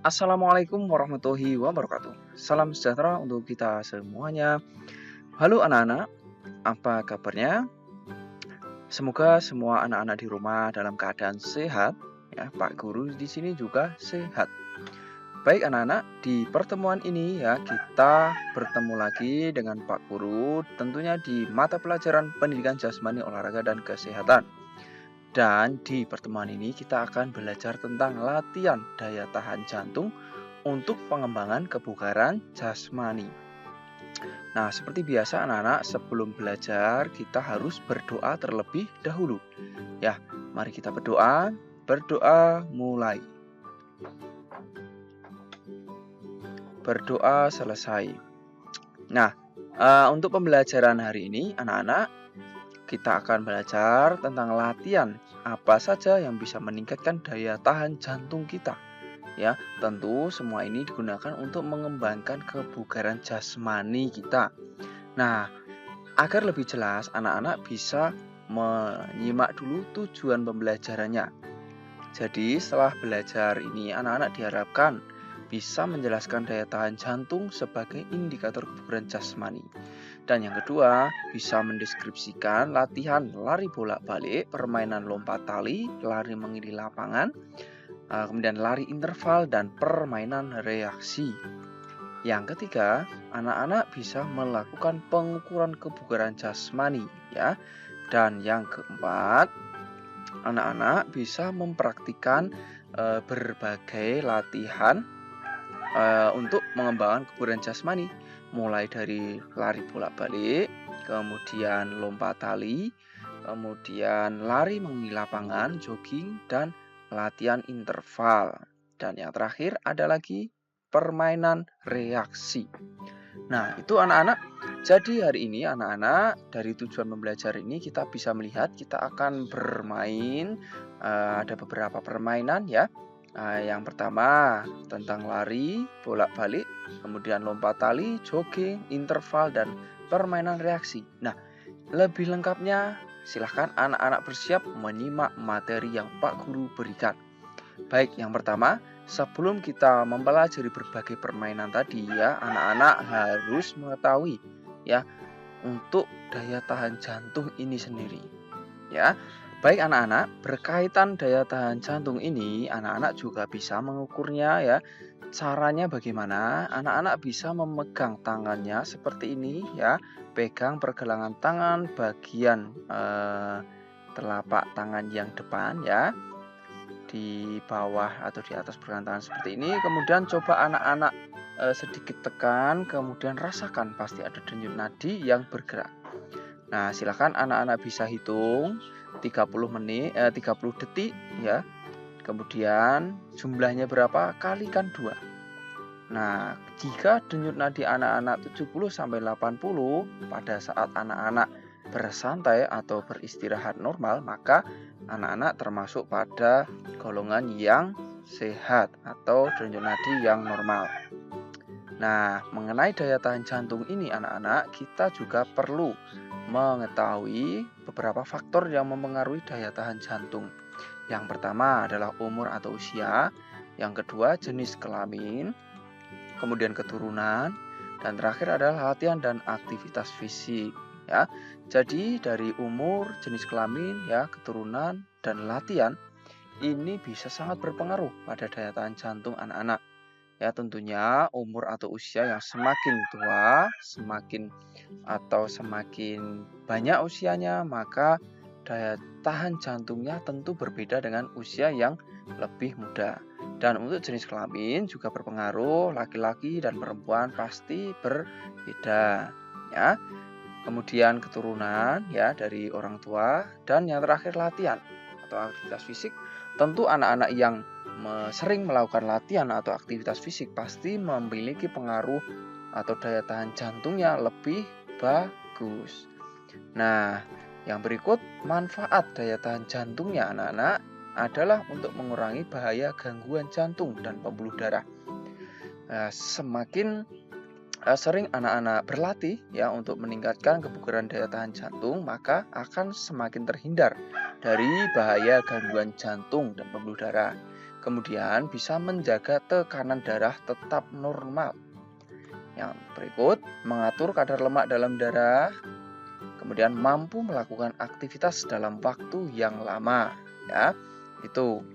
Assalamualaikum warahmatullahi wabarakatuh. Salam sejahtera untuk kita semuanya. Halo anak-anak, apa kabarnya? Semoga semua anak-anak di rumah dalam keadaan sehat. Ya, Pak Guru di sini juga sehat. Baik anak-anak, di pertemuan ini ya kita bertemu lagi dengan Pak Guru tentunya di mata pelajaran pendidikan jasmani, olahraga dan kesehatan. Dan di pertemuan ini kita akan belajar tentang latihan daya tahan jantung untuk pengembangan kebugaran jasmani. Nah, seperti biasa anak-anak, sebelum belajar kita harus berdoa terlebih dahulu. Ya, mari kita berdoa. Berdoa mulai. Berdoa selesai. Nah, untuk pembelajaran hari ini anak-anak, kita akan belajar tentang latihan apa saja yang bisa meningkatkan daya tahan jantung kita. Ya, tentu semua ini digunakan untuk mengembangkan kebugaran jasmani kita. Nah, agar lebih jelas, anak-anak bisa menyimak dulu tujuan pembelajarannya. Jadi, setelah belajar ini, anak-anak diharapkan bisa menjelaskan daya tahan jantung sebagai indikator kebugaran jasmani. Dan yang kedua, bisa mendeskripsikan latihan lari bolak-balik, permainan lompat tali, lari mengelilingi lapangan, kemudian lari interval dan permainan reaksi. Yang ketiga, anak-anak bisa melakukan pengukuran kebugaran jasmani ya. Dan yang keempat, anak-anak bisa mempraktikkan berbagai latihan untuk mengembangkan kebugaran jasmani, mulai dari lari bolak-balik, kemudian lompat tali, kemudian lari mengelilingi lapangan, jogging, dan latihan interval. Dan yang terakhir ada lagi permainan reaksi. Nah, itu anak-anak. Jadi hari ini anak-anak dari tujuan pembelajaran ini kita bisa melihat kita akan bermain ada beberapa permainan ya. Yang pertama tentang lari, bolak-balik, kemudian lompat tali, jogging, interval, dan permainan reaksi. Nah, lebih lengkapnya silahkan anak-anak bersiap menyimak materi yang Pak Guru berikan. Baik, yang pertama, sebelum kita mempelajari berbagai permainan tadi ya, anak-anak harus mengetahui ya untuk daya tahan jantung ini sendiri. Ya. Baik anak-anak, berkaitan daya tahan jantung ini, anak-anak juga bisa mengukurnya ya. Caranya bagaimana? Anak-anak bisa memegang tangannya seperti ini ya. Pegang pergelangan tangan bagian telapak tangan yang depan ya. Di bawah atau di atas pergelangan tangan seperti ini. Kemudian coba anak-anak sedikit tekan, kemudian rasakan pasti ada denyut nadi yang bergerak. Nah, silakan anak-anak bisa hitung 30 detik ya. Kemudian jumlahnya berapa? Kalikan 2. Nah, jika denyut nadi anak-anak 70 sampai 80 pada saat anak-anak bersantai atau beristirahat normal, maka anak-anak termasuk pada golongan yang sehat atau denyut nadi yang normal. Nah, mengenai daya tahan jantung ini anak-anak, kita juga perlu mengetahui beberapa faktor yang mempengaruhi daya tahan jantung. Yang pertama adalah umur atau usia, yang kedua jenis kelamin, kemudian keturunan, dan terakhir adalah latihan dan aktivitas fisik ya. Jadi dari umur, jenis kelamin ya, keturunan dan latihan ini bisa sangat berpengaruh pada daya tahan jantung anak-anak. Ya, tentunya umur atau usia yang semakin tua, semakin banyak usianya, maka daya tahan jantungnya tentu berbeda dengan usia yang lebih muda. Dan untuk jenis kelamin juga berpengaruh, laki-laki dan perempuan pasti berbeda ya. Kemudian keturunan ya dari orang tua, dan yang terakhir latihan atau aktivitas fisik. Tentu anak-anak yang sering melakukan latihan atau aktivitas fisik pasti memiliki pengaruh atau daya tahan jantungnya lebih bagus. Nah, yang berikut manfaat daya tahan jantungnya anak-anak adalah untuk mengurangi bahaya gangguan jantung dan pembuluh darah. Semakin sering anak-anak berlatih ya untuk meningkatkan kebugaran daya tahan jantung, maka akan semakin terhindar dari bahaya gangguan jantung dan pembuluh darah. Kemudian bisa menjaga tekanan darah tetap normal. Yang berikut, mengatur kadar lemak dalam darah, kemudian mampu melakukan aktivitas dalam waktu yang lama, ya. Itu.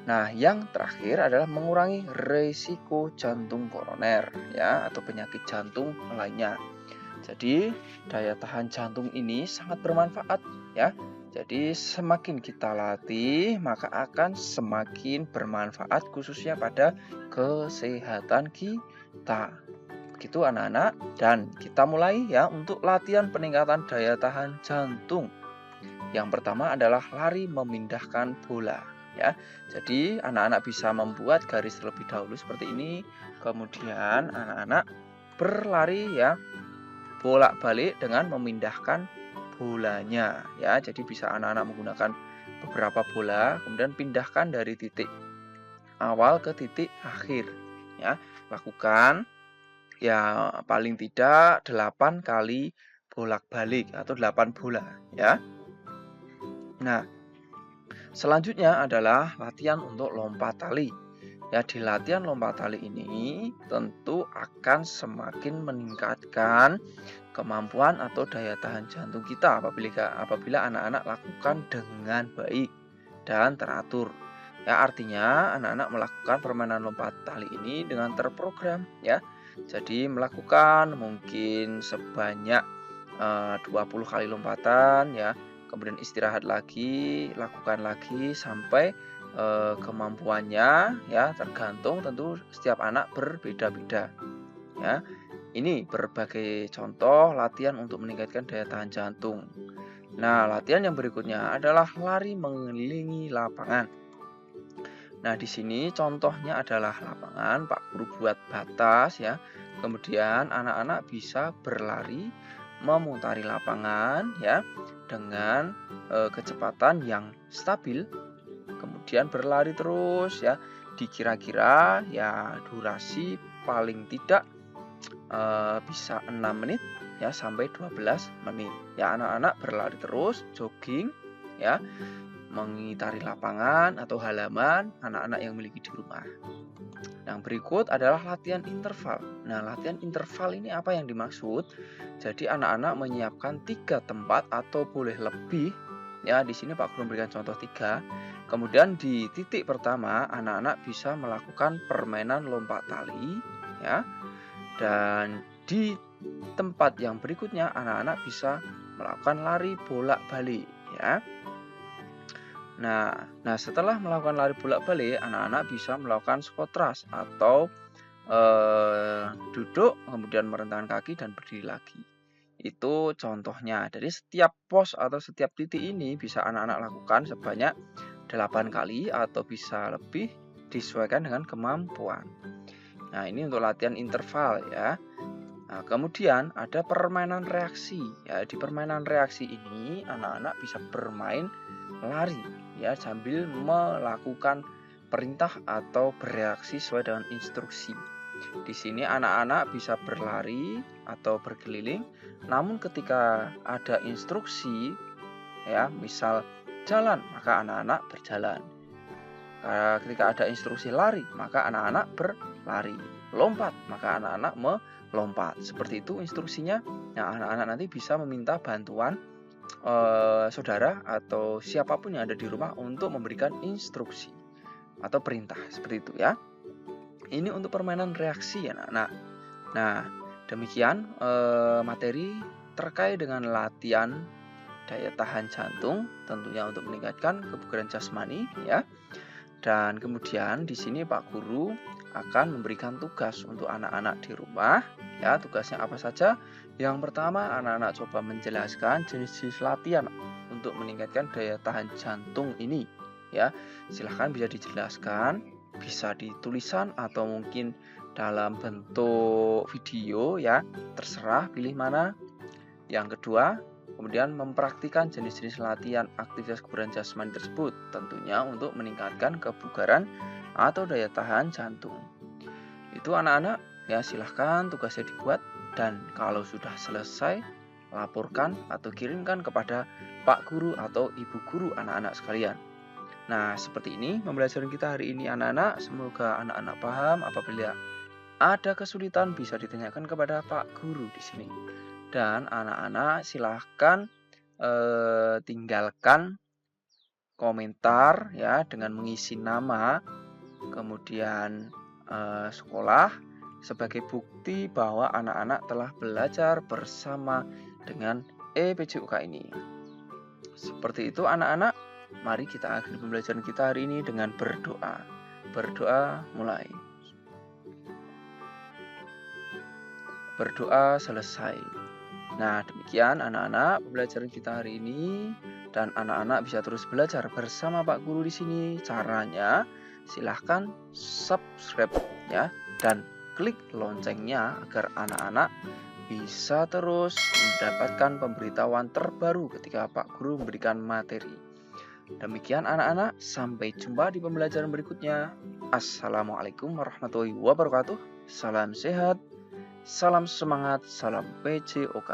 Nah, yang terakhir adalah mengurangi risiko jantung koroner, ya, atau penyakit jantung lainnya. Jadi, daya tahan jantung ini sangat bermanfaat, ya. Jadi, semakin kita latih, maka akan semakin bermanfaat khususnya pada kesehatan kita. Begitu anak-anak, dan kita mulai ya untuk latihan peningkatan daya tahan jantung. Yang pertama adalah lari memindahkan bola, ya. Jadi anak-anak bisa membuat garis terlebih dahulu seperti ini, kemudian anak-anak berlari ya bolak-balik dengan memindahkan bolanya, ya. Jadi bisa anak-anak menggunakan beberapa bola, kemudian pindahkan dari titik awal ke titik akhir, ya. Lakukan ya paling tidak 8 kali bolak-balik atau 8 bola, ya. Nah, selanjutnya adalah latihan untuk lompat tali. Ya, di latihan lompat tali ini tentu akan semakin meningkatkan kemampuan atau daya tahan jantung kita apabila anak-anak lakukan dengan baik dan teratur. Ya, artinya anak-anak melakukan permainan lompat tali ini dengan terprogram, ya. Jadi melakukan mungkin sebanyak 20 kali lompatan, ya. Kemudian istirahat lagi, lakukan lagi sampai kemampuannya, ya, tergantung tentu setiap anak berbeda-beda, ya. Ini berbagai contoh latihan untuk meningkatkan daya tahan jantung. Nah, latihan yang berikutnya adalah lari mengelilingi lapangan. Nah, di sini contohnya adalah lapangan, Pak Guru buat batas, ya. Kemudian anak-anak bisa berlari memutari lapangan, ya, dengan kecepatan yang stabil. Kemudian berlari terus, ya. Dikira-kira ya durasi paling tidak bisa 6 menit ya sampai 12 menit. Ya, anak-anak berlari terus, jogging, ya, mengitari lapangan atau halaman anak-anak yang memiliki di rumah. Yang berikut adalah latihan interval. Nah, latihan interval ini apa yang dimaksud? Jadi anak-anak menyiapkan 3 tempat atau boleh lebih. Ya, di sini Pak Guru memberikan contoh 3. Kemudian di titik pertama anak-anak bisa melakukan permainan lompat tali, ya. Dan di tempat yang berikutnya anak-anak bisa melakukan lari bolak-balik, ya. Nah, setelah melakukan lari bolak-balik, anak-anak bisa melakukan squat thrust atau duduk, kemudian merentangkan kaki dan berdiri lagi. Itu contohnya. Dari setiap pos atau setiap titik ini bisa anak-anak lakukan sebanyak 8 kali atau bisa lebih disesuaikan dengan kemampuan. Nah, ini untuk latihan interval, ya. Nah, kemudian ada permainan reaksi. Ya, di permainan reaksi ini anak-anak bisa bermain lari, ya, sambil melakukan perintah atau bereaksi sesuai dengan instruksi. Di sini anak-anak bisa berlari atau berkeliling, namun ketika ada instruksi, ya, misal jalan, maka anak-anak berjalan. Ketika ada instruksi lari, maka anak-anak berlari. Lompat, maka anak-anak melompat. Seperti itu instruksinya. Nah, anak-anak nanti bisa meminta bantuan saudara atau siapapun yang ada di rumah untuk memberikan instruksi atau perintah. Seperti itu, ya. Ini untuk permainan reaksi, ya, anak-anak. Nah, demikian materi terkait dengan latihan daya tahan jantung, tentunya untuk meningkatkan kebugaran jasmani, ya. Dan kemudian di sini Pak Guru akan memberikan tugas untuk anak-anak di rumah, ya. Tugasnya apa saja? Yang pertama, anak-anak coba menjelaskan jenis-jenis latihan untuk meningkatkan daya tahan jantung ini, ya. Silahkan bisa dijelaskan, bisa di tulisan atau mungkin dalam bentuk video, ya. Terserah pilih mana. Yang kedua, kemudian mempraktikkan jenis-jenis latihan aktivitas kebugaran jasmani tersebut, tentunya untuk meningkatkan kebugaran atau daya tahan jantung. Itu anak-anak, ya, silahkan tugasnya dibuat, dan kalau sudah selesai laporkan atau kirimkan kepada Pak Guru atau Ibu Guru anak-anak sekalian. Nah, seperti ini pembelajaran kita hari ini anak-anak. Semoga anak-anak paham. Apabila ada kesulitan bisa ditanyakan kepada Pak Guru di sini. Dan anak-anak silahkan tinggalkan komentar ya dengan mengisi nama, kemudian sekolah sebagai bukti bahwa anak-anak telah belajar bersama dengan EPJUK ini. Seperti itu anak-anak, mari kita akhiri pembelajaran kita hari ini dengan berdoa. Berdoa mulai. Berdoa selesai. Nah, demikian anak-anak pembelajaran kita hari ini, dan anak-anak bisa terus belajar bersama Pak Guru di sini. Caranya silahkan subscribe ya dan klik loncengnya agar anak-anak bisa terus mendapatkan pemberitahuan terbaru ketika Pak Guru memberikan materi. Demikian anak-anak, sampai jumpa di pembelajaran berikutnya. Assalamualaikum warahmatullahi wabarakatuh. Salam sehat. Salam semangat, salam PJOK.